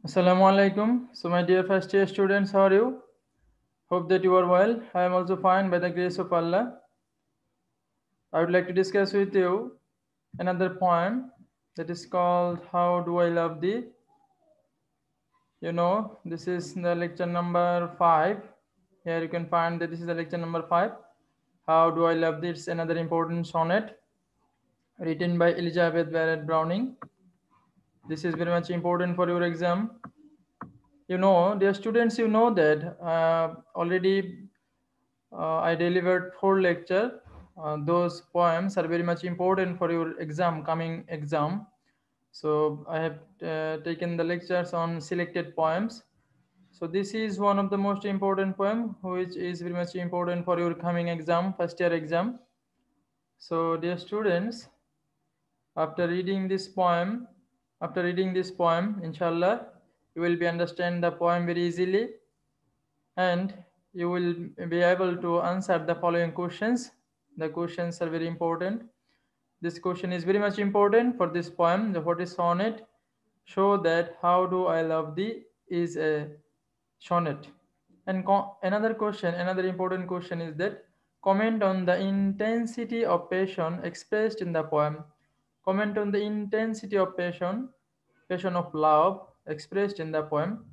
Assalamu alaikum. So, my dear first year students, how are you? Hope that you are well. I am also fine by the grace of Allah. I would like to discuss with you another poem that is called How Do I Love Thee? This is the lecture number 5. Here you can find that this is the lecture number 5. How Do I Love Thee? It's another important sonnet written by Elizabeth Barrett Browning. This is very much important for your exam. Dear students, you know that already I delivered 4 lecture. Those poems are very much important for your exam, coming exam. So I have taken the lectures on selected poems. So this is one of the most important poem, which is very much important for your coming exam, first year exam. So dear students, after reading this poem, inshallah, you will be understand the poem very easily, and you will be able to answer the following questions. The questions are very important. This question is very much important for this poem. The what is sonnet? Show that how do I love thee is a sonnet. And another important question is that comment on the intensity of passion expressed in the poem. Comment on the intensity of passion of love expressed in the poem.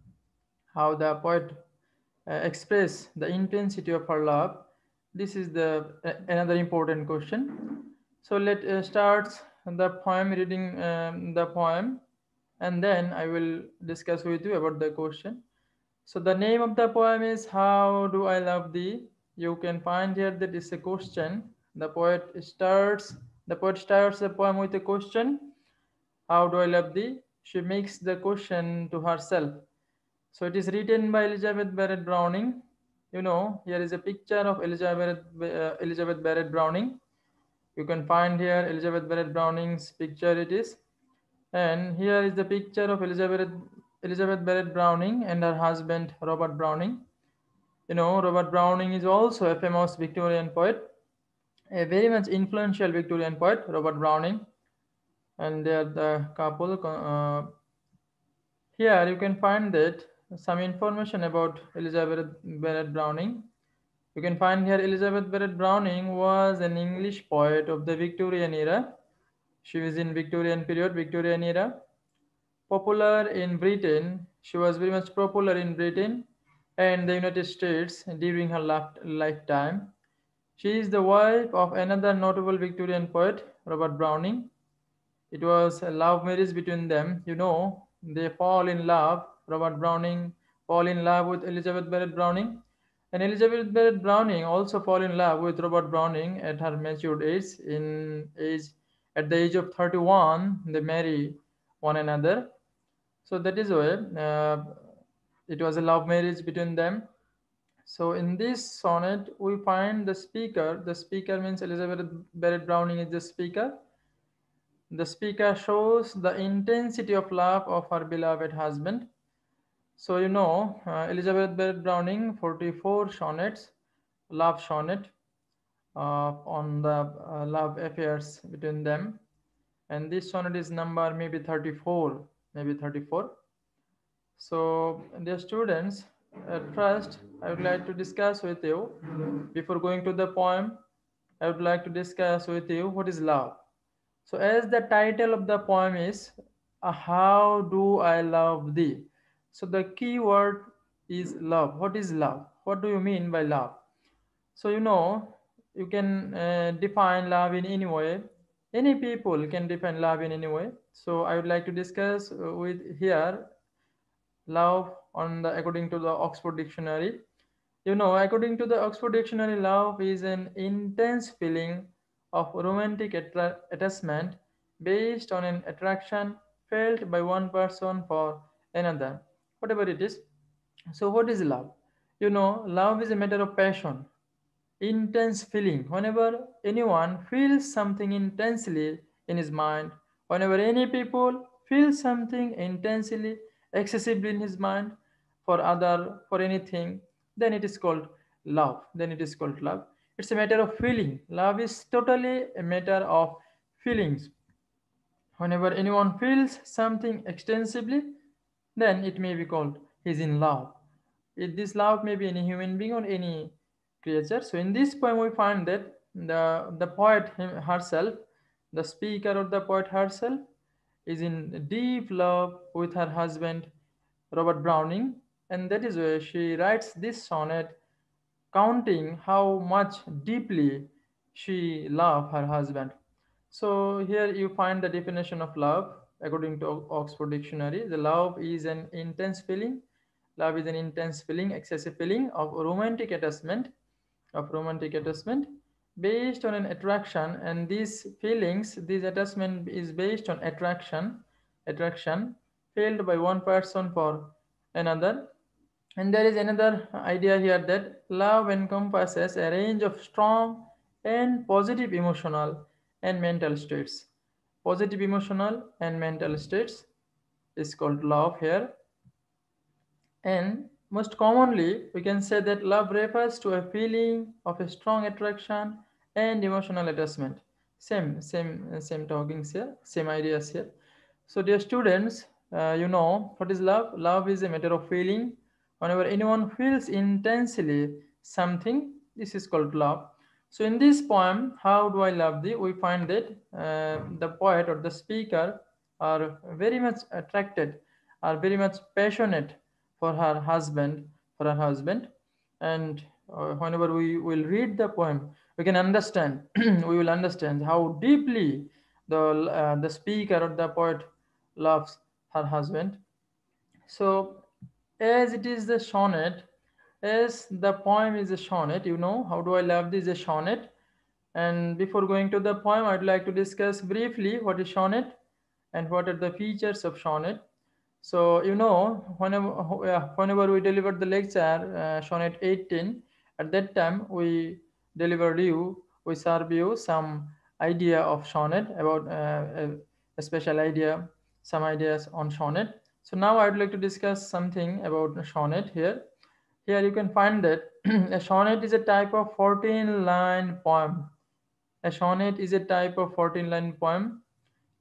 How the poet express the intensity of her love. This is the another important question. So let start the poem, reading the poem, and then I will discuss with you about the question. So the name of the poem is How Do I Love Thee? You can find here that is a question. The poet starts the poem with a question. How do I love thee? She makes the question to herself. So it is written by Elizabeth Barrett Browning. Here is a picture of Elizabeth Barrett Browning. You can find here Elizabeth Barrett Browning's picture. It is, and here is the picture of Elizabeth Barrett Browning and her husband Robert Browning. Robert Browning is also a famous Victorian poet, a very much influential Victorian poet, Robert Browning, and they are the couple. Here you can find that some information about Elizabeth Barrett Browning. You can find here Elizabeth Barrett Browning was an English poet of the Victorian era. She was in Victorian era. Popular in Britain, she was very much popular in Britain and the United States during her lifetime. She is the wife of another notable Victorian poet, Robert Browning. It was a love marriage between them. They fall in love. Robert Browning fall in love with Elizabeth Barrett Browning, and Elizabeth Barrett Browning also fall in love with Robert Browning at her matured age. At the age of 31, they marry one another. So that is why it was a love marriage between them. So in this sonnet, we find the speaker. The speaker means Elizabeth Barrett Browning is the speaker. The speaker shows the intensity of love of her beloved husband. So Elizabeth Barrett Browning, 44 sonnets, love sonnet on the love affairs between them, and this sonnet is number maybe 34, maybe 34. So, dear students, at first I would like to discuss with you, before going to the poem, I would like to discuss with you what is love. So, as the title of the poem is, How Do I Love Thee? So, the key word is love. What is love? What do you mean by love? So, you can define love in any way. Any people can define love in any way. So, I would like to discuss with here love on the according to the Oxford Dictionary. According to the Oxford Dictionary, love is an intense feeling of romantic attachment based on an attraction felt by one person for another, whatever it is. So, what is love? Love is a matter of passion, intense feeling. Whenever anyone feels something intensely in his mind, whenever any people feel something intensely, excessively in his mind for other, for anything, then it is called love. Then it is called love. It's a matter of feeling. Love is totally a matter of feelings. Whenever anyone feels something extensively, then it may be called he's in love. This love may be any human being or any creature. So in this poem, we find that the poet herself, the speaker or the poet herself, is in deep love with her husband, Robert Browning, and that is why she writes this sonnet counting how much deeply she loved her husband. So here you find the definition of love according to Oxford Dictionary. The love is an intense feeling. Love is an intense feeling, excessive feeling of romantic attachment based on an attraction, and these feelings, this attachment is based on attraction felt by one person for another. And there is another idea here that love encompasses a range of strong and positive emotional and mental states. Positive emotional and mental states is called love here. And most commonly, we can say that love refers to a feeling of a strong attraction and emotional attachment. Same talkings here, same ideas here. So, dear students, you know what is love? Love is a matter of feeling. Whenever anyone feels intensely something, this is called love. So, in this poem, How Do I Love Thee? We find that the poet or the speaker are very much attracted, are very much passionate for her husband, and whenever we will read the poem, we can understand, we will understand how deeply the speaker or the poet loves her husband. So, as it is the sonnet, as the poem is a sonnet, you know, How Do I Love Thee is a sonnet. And before going to the poem, I'd like to discuss briefly what is sonnet and what are the features of sonnet. So, you know, whenever we delivered the lecture, sonnet 18, at that time we serve you some idea of sonnet about a special idea, some ideas on sonnet. So now I'd like to discuss something about sonnet here. Here you can find that a sonnet is a type of 14-line poem. A sonnet is a type of 14-line poem.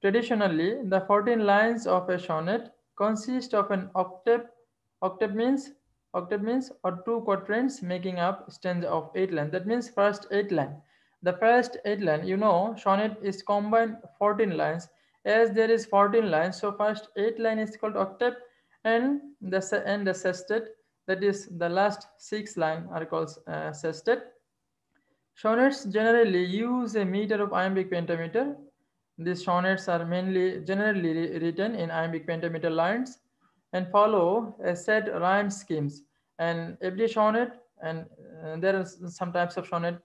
Traditionally, the 14 lines of a sonnet consist of an octave. Octave means or two quatrains making up stanza of 8 lines. That means first 8 line. The first 8 line, you know, sonnet is combined 14 lines. As there is 14 lines, so first 8 line is called octave, and the sestet, that is the last 6 line are called sestet. Sonnets generally use a meter of iambic pentameter. These sonnets are generally written in iambic pentameter lines and follow a set rhyme schemes. And every sonnet, and there are some types of sonnet: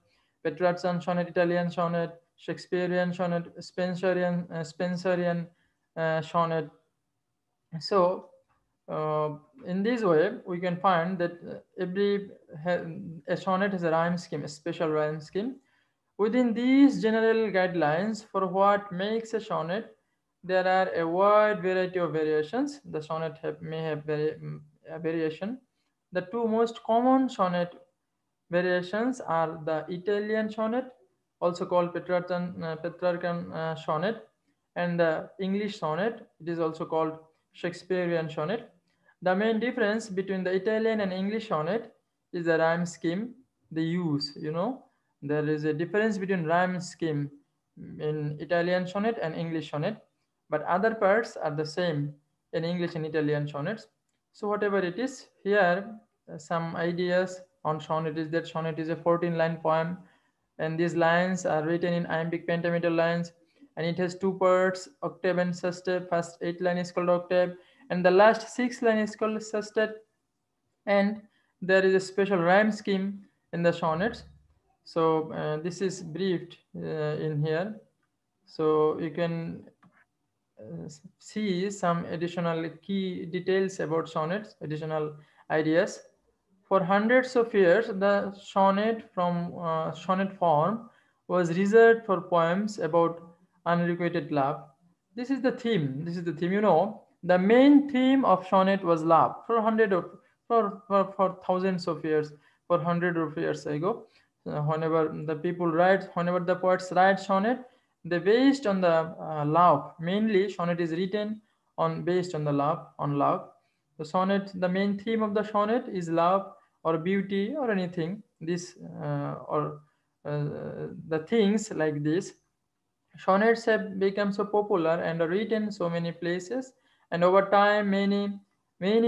Petrarchan sonnet, Italian sonnet, Shakespearean sonnet, Spenserian sonnet. So, in this way, we can find that a sonnet has a rhyme scheme, a special rhyme scheme. Within these general guidelines for what makes a sonnet, there are a wide variety of variations. The sonnet may have a variation. The two most common sonnet variations are the Italian sonnet, also called Petrarchan sonnet, and the English sonnet. It is also called Shakespearean sonnet. The main difference between the Italian and English sonnet is the rhyme scheme they use. You know, there is a difference between rhyme scheme in Italian sonnet and English sonnet, but other parts are the same in English and Italian sonnets. So whatever it is, here some ideas on sonnet is that sonnet is a 14-line poem, and these lines are written in iambic pentameter lines, and it has two parts, octave and sestet. First 8 line is called octave, and the last 6 line is called sestet. And there is a special rhyme scheme in the sonnets. So this is briefed in here. So you can see some additional key details about sonnets, additional ideas. For hundreds of years, the sonnet form was reserved for poems about unrequited love. This is the theme. This is the theme. You know, the main theme of sonnet was love for thousands of years, for hundreds of years ago. Whenever the poets write sonnet, they based on the love. Mainly, sonnet is written on based on the love, on love. The sonnet, the main theme of the sonnet is love or beauty or anything. This or the things like this. Sonnets have become so popular and are written in so many places, and over time, many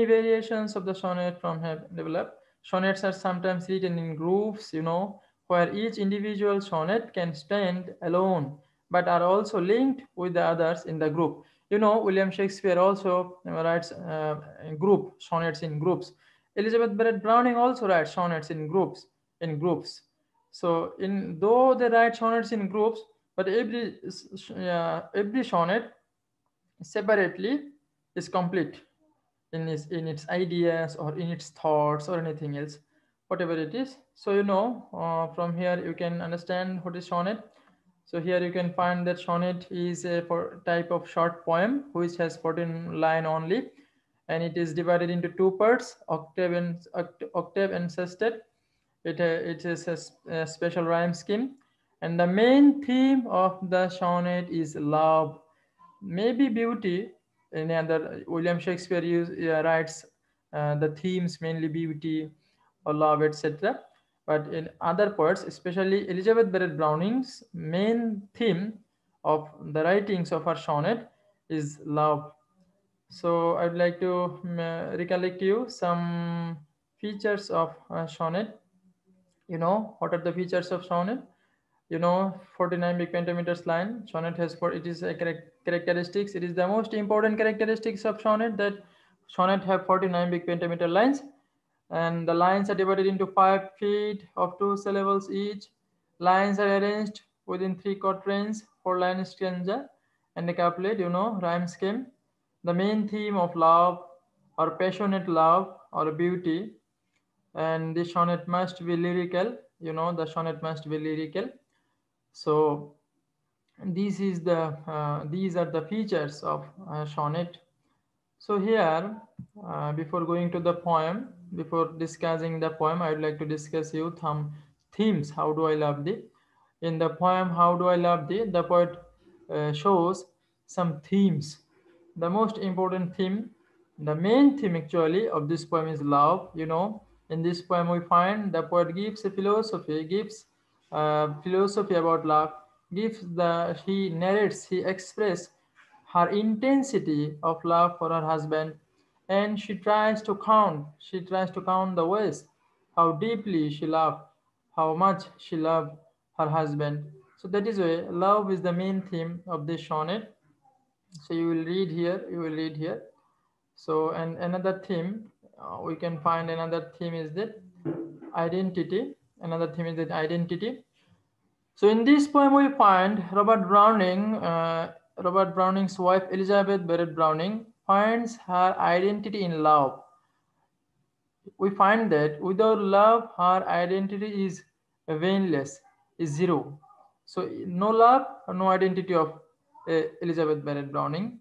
variations of the sonnet from have developed. Sonnets are sometimes written in groups, where each individual sonnet can stand alone, but are also linked with the others in the group. William Shakespeare also writes group sonnets in groups. Elizabeth Barrett Browning also writes sonnets in groups. In groups. So, in though they write sonnets in groups, but every sonnet separately is complete in its ideas or in its thoughts or anything else, whatever it is. So from here you can understand what is sonnet. So here you can find that sonnet is a type of short poem which has 14 line only, and it is divided into two parts: octave and sestet. It is a special rhyme scheme, and the main theme of the sonnet is love, maybe beauty. In other, William Shakespeare writes the themes mainly beauty or love, etc. But in other parts, especially Elizabeth Barrett Browning's main theme of the writings of her sonnet is love. So I'd like to recollect you some features of sonnet. What are the features of sonnet? 49 big pentameters line. Sonnet has for it is a characteristics. It is the most important characteristics of sonnet that sonnet have 49 big pentameter lines, and the lines are divided into 5 feet of 2 syllables each. Lines are arranged within 3 quatrains, 4 line stanza, and a couplet. Rhyme scheme. The main theme of love or passionate love or beauty, and the sonnet must be lyrical. The sonnet must be lyrical. So these are the features of sonnet. So here, before going to the poem, before discussing the poem, I would like to discuss you some themes. How do I love thee? In the poem "How Do I Love Thee," the poet shows some themes. The most important theme, the main theme actually of this poem is love. In this poem we find the poet gives a philosophy, gives philosophy about love, he narrates, he expresses her intensity of love for her husband, and she tries to count the ways how deeply she loved, how much she loved her husband. So that is why love is the main theme of this sonnet. So you will read here. So, and another theme, we can find another theme is that identity. Another theme is that identity. So in this poem, we find Robert Browning's wife Elizabeth Barrett Browning finds her identity in love. We find that without love, her identity is vainless, is zero. So no love, no identity of Elizabeth Barrett Browning.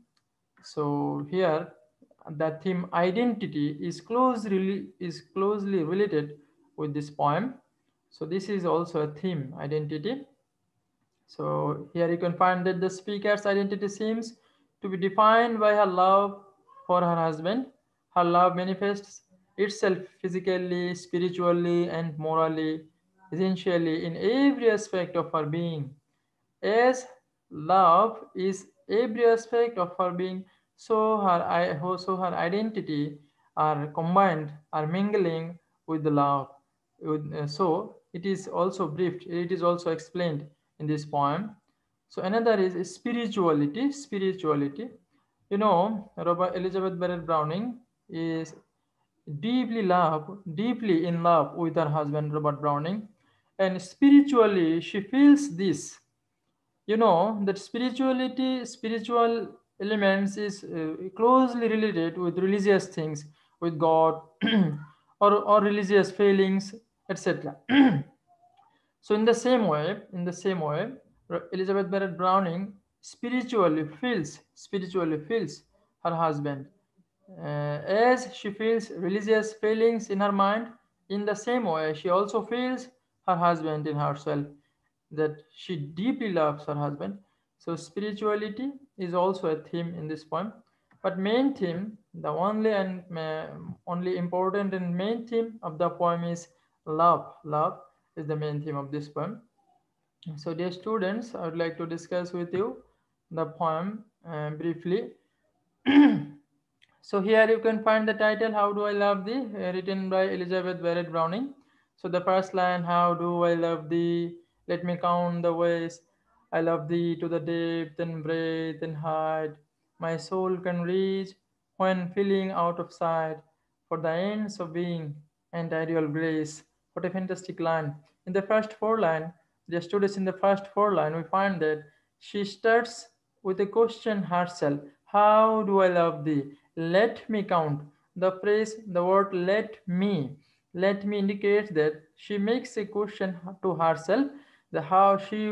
So here, the theme identity is closely related with this poem. So this is also a theme, identity. So here you can find that the speaker's identity seems to be defined by her love for her husband. Her love manifests itself physically, spiritually, and morally, essentially in every aspect of her being. As love is every aspect of her being, so her identity are combined, are mingling with the love. So it is also briefed, it is also explained in this poem. So another is spirituality. Spirituality. Robert Elizabeth Barrett Browning is deeply in love with her husband Robert Browning, and spiritually she feels this. That spiritual elements is closely related with religious things, with God, or religious feelings, etc. So in the same way, Elizabeth Barrett Browning spiritually feels her husband, as she feels religious feelings in her mind. In the same way, she also feels her husband in herself, that she deeply loves her husband. So spirituality is also a theme in this poem. But main theme, the only and only important and main theme of the poem is love. Love is the main theme of this poem. So, dear students, I would like to discuss with you the poem briefly. So here you can find the title "How Do I Love Thee," written by Elizabeth Barrett Browning. So the first line, "How do I love thee? Let me count the ways I love thee to the depth and breadth and height my soul can reach when feeling out of sight for the ends of being and ideal grace." What a fantastic line! In the first four line, the students in the first four line, we find that she starts with a question herself: "How do I love thee? Let me count." The phrase, the word let me indicates that she makes a question to herself. The how she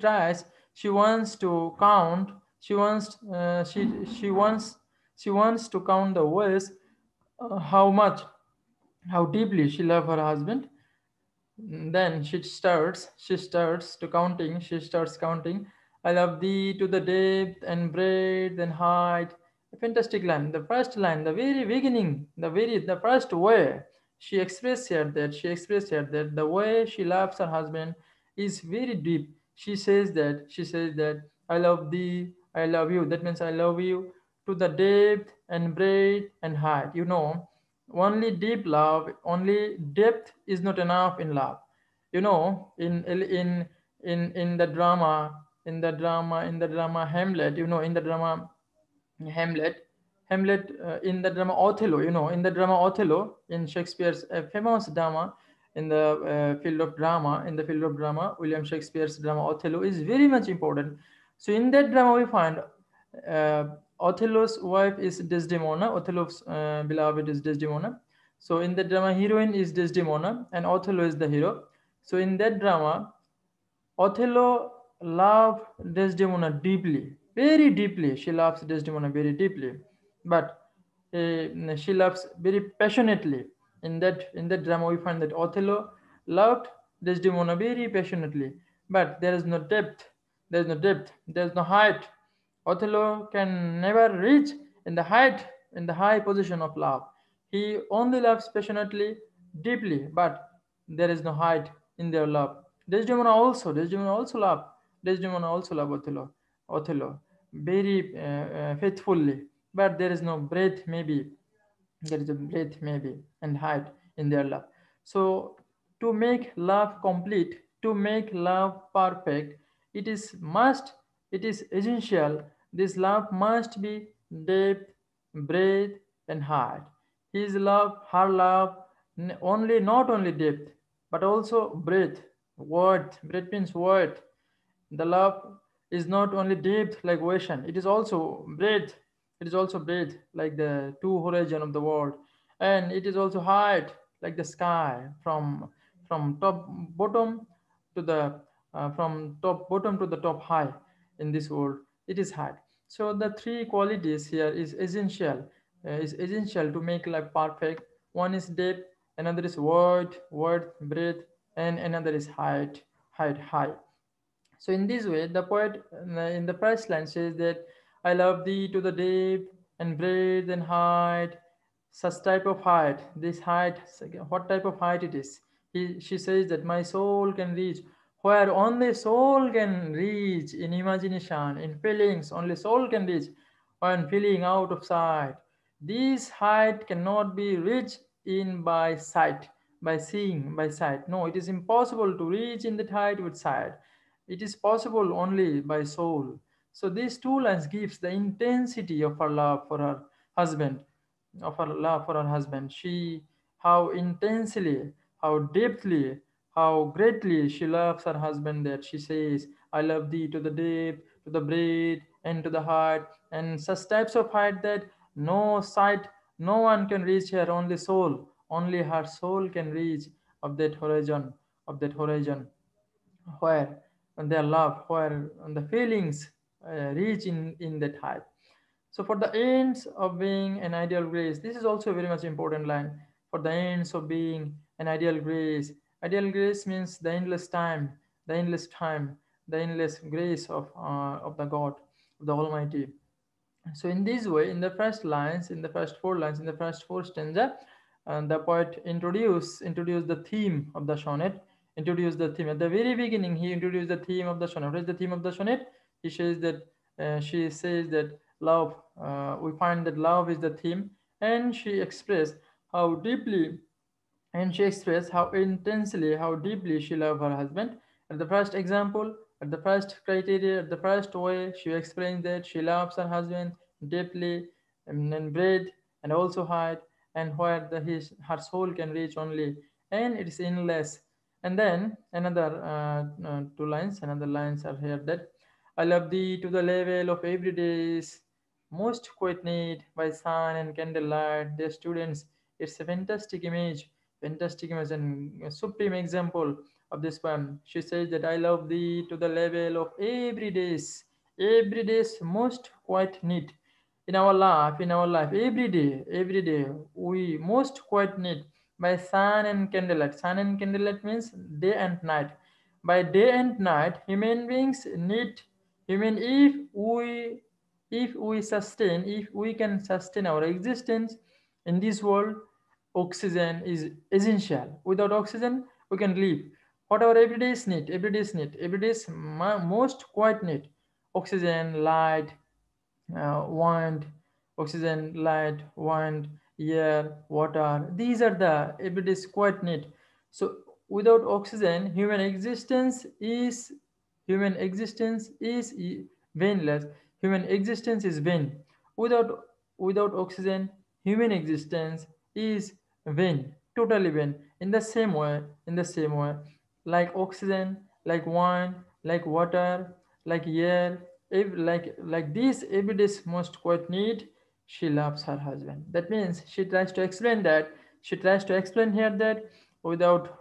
tries, she wants to count, she wants to count the ways, how much, how deeply she loves her husband. Then she starts counting. "I love thee to the depth and breadth and height." A fantastic line. The first line, the very beginning, the first way she expressed here that the way she loves her husband is very deep. She says that "I love thee, I love you." That means I love you to the depth and breadth and height. You know, only deep love, only depth is not enough in love. You know, in the drama, in the drama Hamlet, you know, in the drama Hamlet, in the drama Othello, you know, in the drama Othello, in Shakespeare's famous drama, in the field of drama, William Shakespeare's drama Othello is very much important. So in that drama, we find uh, Othello's wife is Desdemona. Othello's beloved is Desdemona. So in the drama, heroine is Desdemona, and Othello is the hero. So in that drama, Othello loved Desdemona deeply, very deeply. She loves Desdemona very deeply, but she loves very passionately. In that drama, we find that Othello loved Desdemona very passionately, but there is no depth. There is no depth. There is no height. Othello can never reach in the height, in the high position of love. He only loves passionately, deeply, but there is no height in their love. Desdemona also love Othello very faithfully, but there is no breadth, maybe there is a breadth, maybe, and height in their love. So, to make love complete, to make love perfect, it is must, it is essential. This love must be depth, breadth, and height. His love, her love, only not only depth, but also breadth. Worth. Breadth means worth. The love is not only depth like ocean, it is also breadth. It is also breadth like the two horizon of the world, and it is also height like the sky from top bottom to the from top bottom to the top high in this world. It is height. So the three qualities here is essential to make life perfect. One is depth, another is worth, breadth, and another is high. So in this way, the poet in the first line says that "I love thee to the depth and breadth and height." Such type of height, this height, what type of height it is? She says that my soul can reach where only soul can reach in imagination, in feelings, only soul can reach when feeling out of sight. This height cannot be reached in by sight, by seeing, by sight. No, it is impossible to reach in that height with sight. It is possible only by soul. So these two lines gives the intensity of her love for her husband, of her love for her husband. How intensely, how deeply, how greatly she loves her husband, that she says, "I love thee to the depth, to the breadth, and to the height," and such types of height that no sight, no one can reach her, only soul, only her soul can reach of that horizon, of that horizon where their love, where the feelings reach in that height. So for the ends of being an ideal grace, this is also a very much important line. For the ends of being an ideal grace. Ideal grace means the endless time, the endless grace of the God, of the Almighty. So in this way, in the first lines, in the first four lines, in the first four stanza, the poet introduce the theme of the sonnet. Introduce the theme at the very beginning. He introduced the theme of the sonnet. What is the theme of the sonnet? He says that she says that love. We find that love is the theme, and she expressed how deeply and she expressed how intensely, how deeply she loved her husband. At the first example, at the first criteria, at the first way, she explains that she loves her husband deeply and breadth and also height and where her soul can reach only, and it is endless. And then another lines are here that I love thee to the level of everyday's most quiet need by sun and candlelight. Dear students, it's a fantastic image and a supreme example of this poem. She says that I love thee to the level of every day's most quiet need. In our life, every day, we most quiet need by sun and candlelight. Sun and candlelight means day and night. By day and night, human beings need human if we can sustain our existence in this world, oxygen is essential. Without oxygen, we can live. What our everyday's most quiet need, oxygen, light, wind, oxygen, light, wind, air, water. These are the everyday's quiet need. So without oxygen, human existence is vainless. Human existence is vain. Without without oxygen, human existence is vain, totally vain. In the same way, like oxygen, like wine, like water, like air, like this everyday's most quiet need, she loves her husband. That means she tries to explain here that without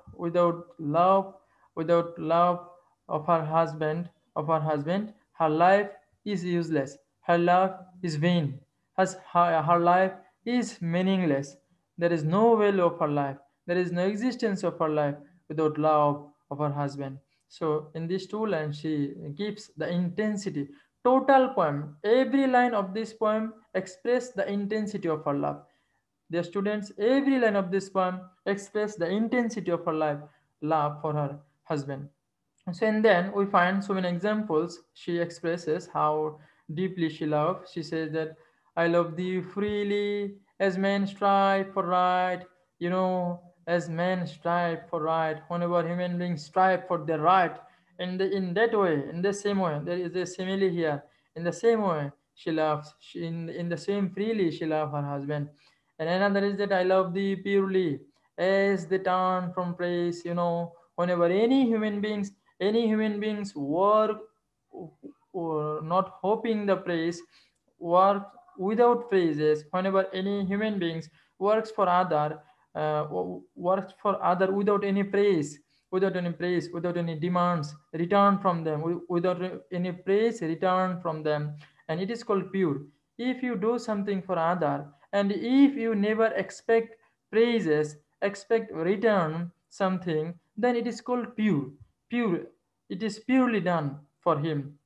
love, without love of her husband, her life is useless. Her love is vain. Her life is meaningless. There is no value of her life. There is no existence of her life without love of her husband. So in these two lines, she gives the intensity. Total poem. Every line of this poem express the intensity of her love. Dear students, every line of this poem express the intensity of her life, love for her husband. So and then we find so many examples. She expresses how deeply she loves. She says that I love thee freely as men strive for right. As men strive for right. Whenever human beings strive for their right, in that way, in the same way, there is a simile here. In the same way, she loves. In the same freely she loves her husband. And another is that I love thee purely as they turn from praise. Whenever any human beings work not hoping the praise, work without praises. Whenever any human beings works for other, works for other without any demands return from them, without any praise return from them, and it is called pure. If you do something for other and if you never praises expect return something, then it is called pure. It is purely done for him.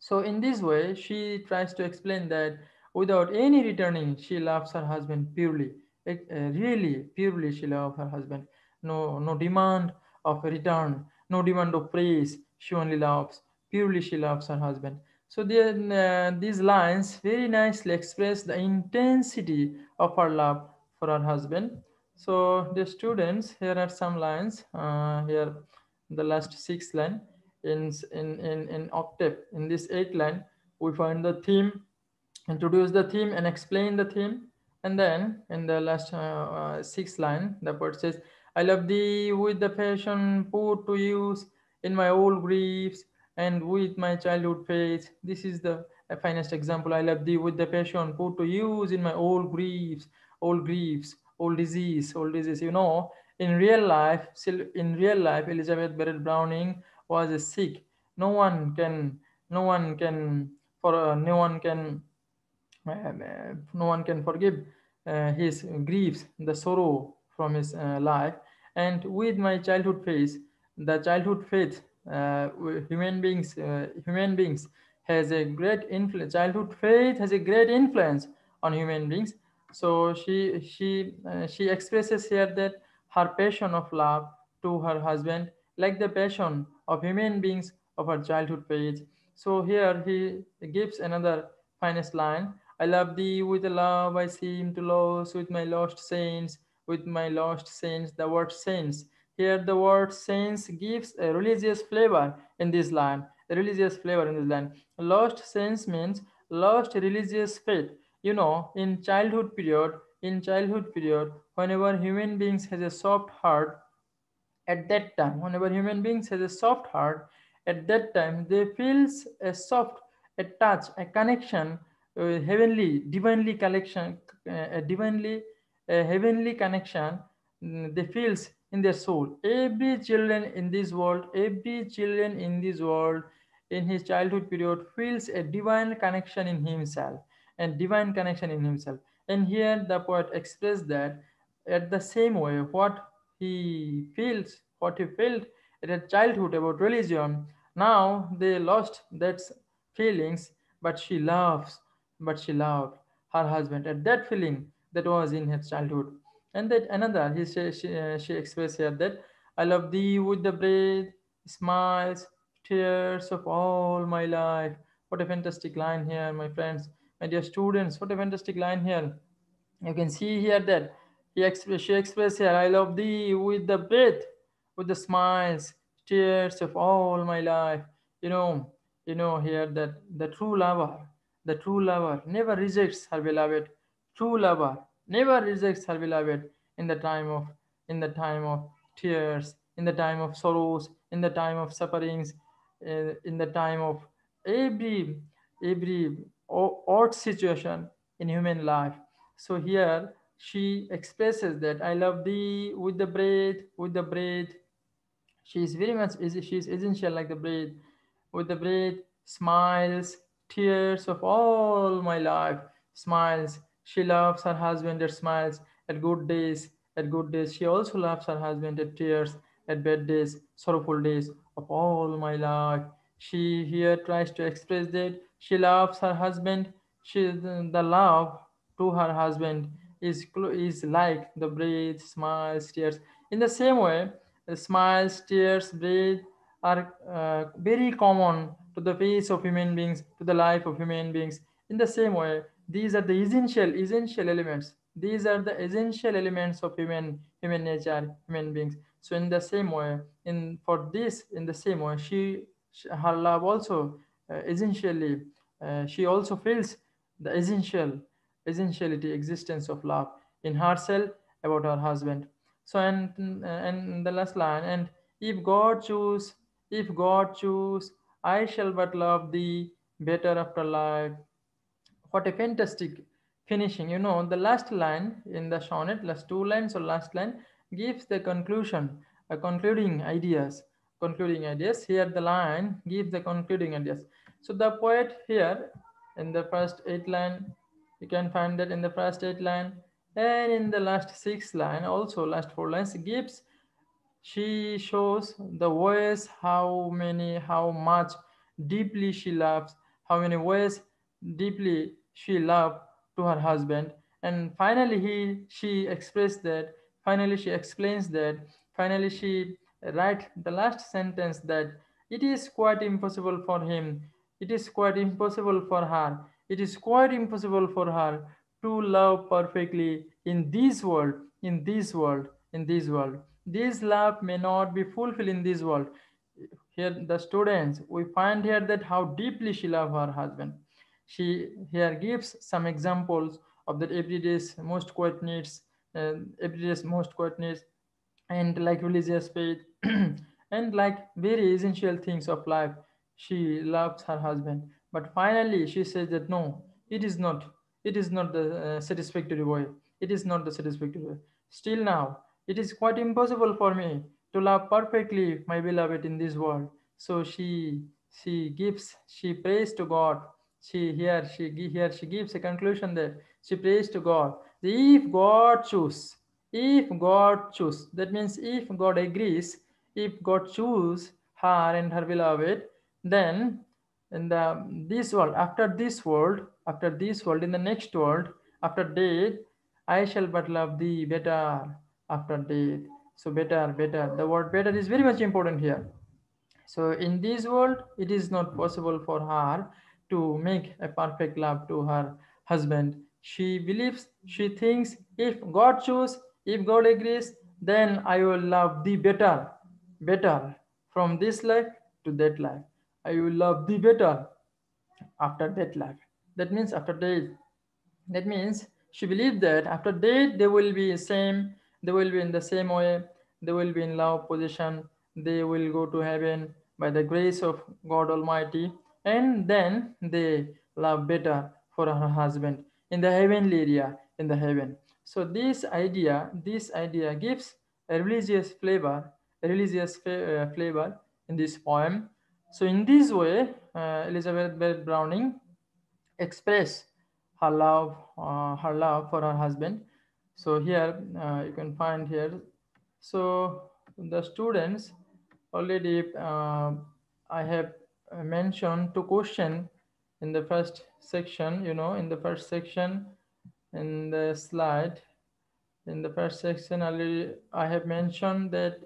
So in this way, she tries to explain that without any returning, she loves her husband purely. Really, purely she loves her husband. No demand of return, no demand of praise. She only loves. Purely she loves her husband. So then, these lines very nicely express the intensity of her love for her husband. So, dear students, here are some lines. Here, the last six line in octave. In this eighth line, we find the theme, introduce the theme and explain the theme. And then in the last sixth line, the poet says, I love thee with the passion put to use in my old griefs and with my childhood faith. This is the finest example. I love thee with the passion put to use in my old griefs, old disease. In real life, Elizabeth Barrett Browning was a sick. No one can, no one can, for no one can forgive his griefs, the sorrow from his life. And with my childhood faith, the childhood faith, human beings has a great influence. Childhood faith has a great influence on human beings. So she expresses here that her passion of love to her husband, like the passion of human beings of her childhood faith. So here he gives another finest line. I love thee with a love I seem to lose with my lost saints, with my lost saints. The word saints. Here the word saints gives a religious flavor in this line. A religious flavor in this line. Lost saints means lost religious faith. You know, in childhood period, whenever human beings has a soft heart, at that time whenever human beings has a soft heart, at that time they feels a soft, a touch, a connection, heavenly divinely connection, a divinely, a heavenly connection, they feels in their soul. Every children in this world in his childhood period feels a divine connection in himself, and divine connection in himself. And here the poet expressed that at the same way what he felt at a childhood about religion. Now they lost that feelings, but she loved her husband at that feeling that was in his childhood. And that another, she expressed here that I love thee with the breath, smiles, tears of all my life. What a fantastic line here, my friends, my dear students. What a fantastic line here. You can see here that she expressed here, I love thee with the breath, with the smiles, tears of all my life. You know, here that the true lover never rejects her beloved. True lover never rejects her beloved in the time of tears, in the time of sorrows, in the time of sufferings, in the time of every odd situation in human life. So here she expresses that I love thee with the breath, with the breath. She is very much she is essential like the breath. With the breath, smiles, tears of all my life. Smiles. She loves her husband at smiles, at good days, at good days. She also loves her husband at tears, at bad days, sorrowful days of all my life. She here tries to express that she loves her husband. The love to her husband is like the breath, smiles, tears. In the same way, smiles, tears, breath are very common to the face of human beings, to the life of human beings. In the same way, these are the essential elements. These are the essential elements of human nature, human beings. So in the same way, in the same way, her love also essentially, she also feels the essentiality existence of love in herself about her husband. So and the last line, and if God choose, if God choose, I shall but love thee better after life. What a fantastic finishing. The last line in the sonnet, last two lines or last line, gives the conclusion, concluding ideas. Here the line gives the concluding ideas. So the poet here, in the first eight line, you can find that in the first eight line, and in the last six line, also last four lines, gives she shows the ways how much deeply she loves, how many ways deeply she loved to her husband. And finally she expressed that, finally she explains that, finally she writes the last sentence that it is quite impossible for him, it is quite impossible for her, it is quite impossible for her to love perfectly in this world, in this world, in this world. This love may not be fulfilled in this world. Here, the students, we find here that how deeply she loved her husband. She here gives some examples of that everyday's most quiet needs, everyday's most quiet needs, and like religious faith, and like very essential things of life. She loves her husband, but finally she says that no, it is not. It is not the satisfactory way. It is not the satisfactory way. Still now, it is quite impossible for me to love perfectly my beloved in this world. So she prays to God. Here she gives a conclusion that she prays to God. If God choose, if God choose, that means if God agrees, if God choose her and her beloved, then in the this world, after this world, in the next world, after death, I shall but love thee better after death. So better, better, the word better is very much important here. So in this world, it is not possible for her to make a perfect love to her husband. She believes, she thinks, if God chooses, if God agrees, then I will love thee better, better from this life to that life. I will love thee better after that life. That means after death. That means she believed that after death they will be same, they will be in the same way, they will be in love position, they will go to heaven by the grace of God Almighty, and then they love better for her husband in the heavenly area, in the heaven. So this idea gives a religious flavor, flavor in this poem. So in this way, Elizabeth Barrett Browning express her love for her husband. So here you can find here. So the students already I have mentioned two question in the first section. In the first section in the slide, in the first section already I have mentioned that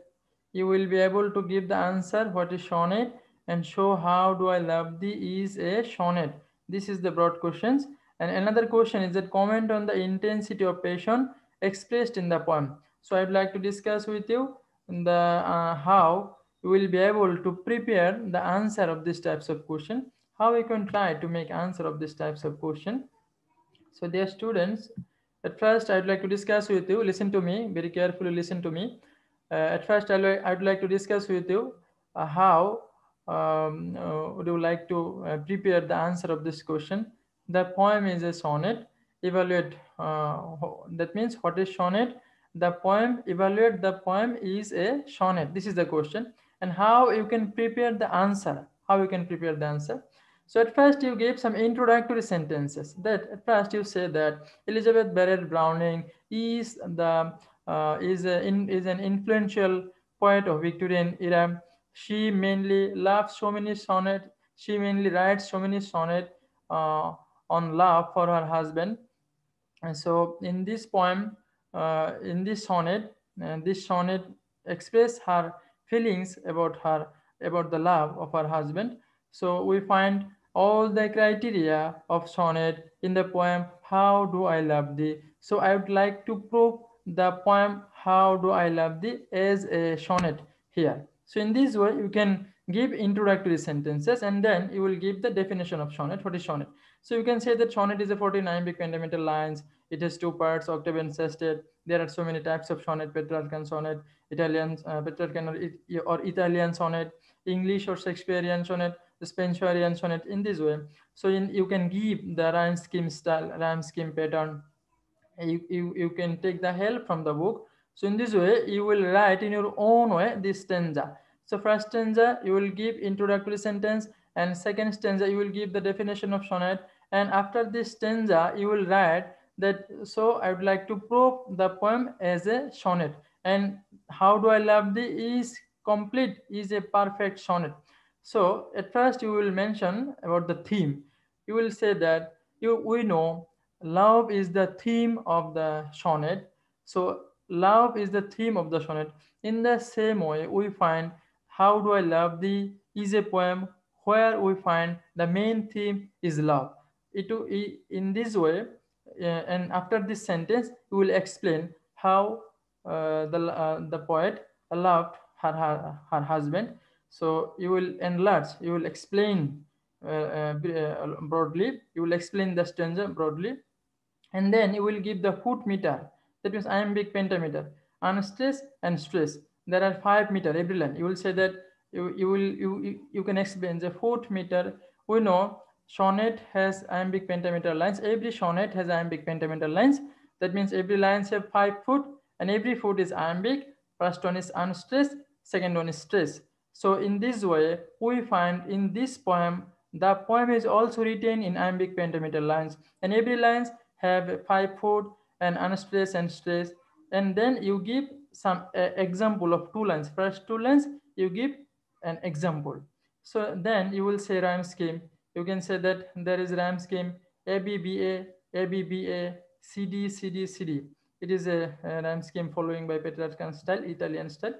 you will be able to give the answer what is sonnet and show how do I love thee is a sonnet. This is the broad questions. And another question is that comment on the intensity of passion expressed in the poem. So I'd like to discuss with you the how you will be able to prepare the answer of these types of question, how you can try to make answer of these types of question. So, dear students, at first I'd like to discuss with you, listen to me, very carefully listen to me. At first I'd like to discuss with you how would you like to prepare the answer of this question. The poem is a sonnet. Evaluate, that means what is sonnet? The poem, evaluate the poem is a sonnet. This is the question. And how you can prepare the answer. How you can prepare the answer. So at first you gave some introductory sentences. That at first you say that Elizabeth Barrett Browning is is an influential poet of Victorian era. She mainly loves so many sonnet. She mainly writes so many sonnet uh, on love for her husband. And so in this poem, in this sonnet express her feelings about the love of her husband. So we find all the criteria of sonnet in the poem How Do I Love Thee. So I would like to prove the poem How Do I Love Thee as a sonnet here. So in this way you can give introductory sentences and then you will give the definition of sonnet. What is sonnet? So you can say that sonnet is a 49 iambic pentameter lines. It has two parts, octave and sestet. There are so many types of sonnet: Petrarchan sonnet, Italian Petrarchan or Italian sonnet, English or Shakespearean sonnet, the Spenserian sonnet. In this way, so you can give the rhyme scheme style, rhyme scheme pattern. You can take the help from the book. So in this way you will write in your own way this stanza. So first stanza you will give introductory sentence, and second stanza you will give the definition of sonnet, and after this stanza you will write that so I would like to prove the poem as a sonnet, and how do I love thee is complete, is a perfect sonnet. So at first you will mention about the theme. You will say that we know love is the theme of the sonnet. So love is the theme of the sonnet. In the same way, we find How Do I Love Thee is a poem where we find the main theme is love. In this way, and after this sentence, we will explain how the poet loved her husband. So you will enlarge, you will explain broadly, you will explain the stanza broadly, and then you will give the foot meter. That means iambic pentameter, unstressed and stress. There are 5 meter every line. You will say that you can explain the foot meter. We know sonnet has iambic pentameter lines. Every sonnet has iambic pentameter lines. That means every lines have 5 foot, and every foot is iambic. First one is unstressed, second one is stressed. So in this way, we find in this poem, the poem is also written in iambic pentameter lines, and every lines have 5 foot and unstressed and stressed. And then you give some example of 2 lines. First 2 lines, you give an example. So then you will say rhyme scheme. You can say that there is rhyme scheme ABBA, ABBA, CD, CD, CD. It is a rhyme scheme following by Petrarchan style, Italian style.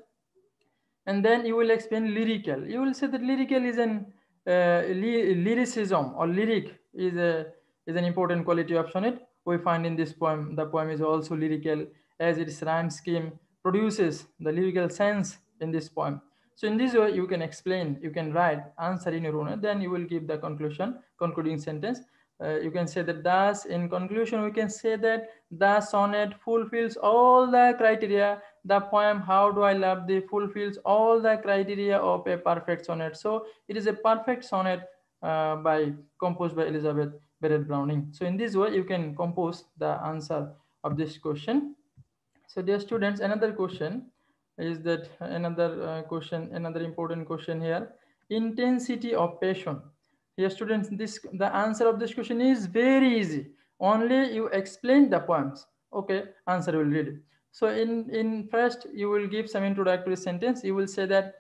And then you will explain lyrical. You will say that lyrical is an lyricism, or lyric is an important quality of sonnet we find in this poem. The poem is also lyrical, as its rhyme scheme produces the lyrical sense in this poem. So in this way, you can explain, you can write answer in your own, then you will give the concluding sentence. You can say that thus, in conclusion, we can say that the sonnet fulfills all the criteria. The poem How Do I Love Thee fulfills all the criteria of a perfect sonnet. So it is a perfect sonnet by composed by Elizabeth Barrett Browning. So in this way, you can compose the answer of this question. So dear students, another question is that another important question here: intensity of passion. Here, students, this the answer of this question is very easy. Only you explain the poems. Okay, answer will read it. So in first, you will give some introductory sentence. You will say that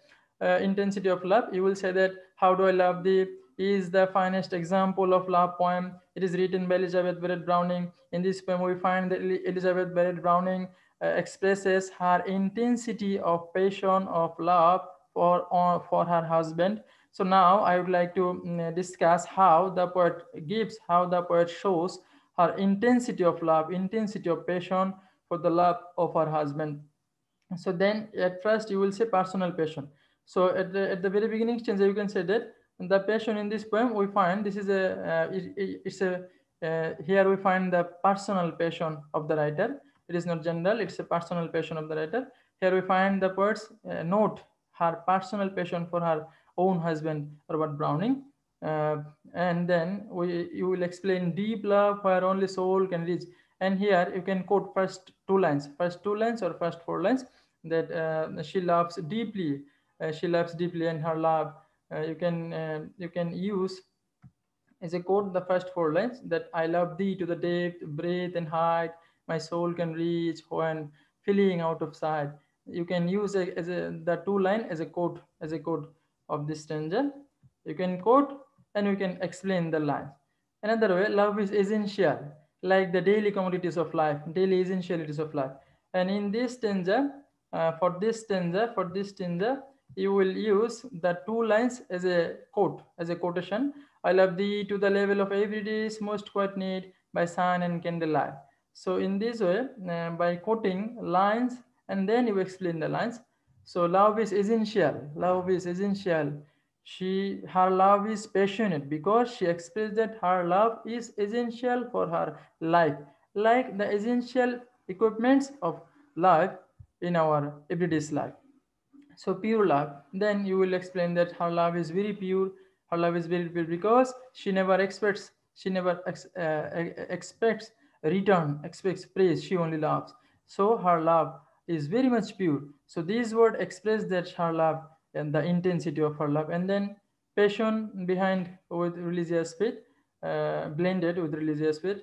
intensity of love. You will say that How Do I Love Thee is the finest example of love poem. It is written by Elizabeth Barrett Browning. In this poem, we find that Elizabeth Barrett Browning expresses her intensity of passion of love for her husband. So now I would like to discuss how the poet shows her intensity of love, intensity of passion for the love of her husband. So then at first you will say personal passion. So at the very beginning stanza, you can say that the passion in this poem we find this is it's a here we find the personal passion of the writer. It is not general, it's a personal passion of the writer. Here we find the poets note her personal passion for her own husband, Robert Browning. uh, and then you will explain deep love where only soul can reach. And here you can quote first two lines or first four lines, that she loves deeply, and her love you can use as a quote the first four lines, that I love thee to the depth, breadth, and height my soul can reach when feeling out of sight. You can use the two line as a quote of this stanza. You can quote and you can explain the lines. Another way, love is essential, like the daily commodities of life, daily essentialities of life. And in this stanza, for this stanza, you will use the two lines as a quote, as a quotation. I love thee to the level of every day's most quiet need by sun and candlelight. So in this way, by quoting lines and then you explain the lines. So love is essential. Love is essential. Her love is passionate because she expressed that her love is essential for her life, like the essential equipments of life in our everyday's life. So pure love, then you will explain that her love is very pure. Her love is very pure because she never expects expects praise. She only loves. So her love is very much pure. So these words express that her love and the intensity of her love. And then passion behind with religious faith, blended with religious faith.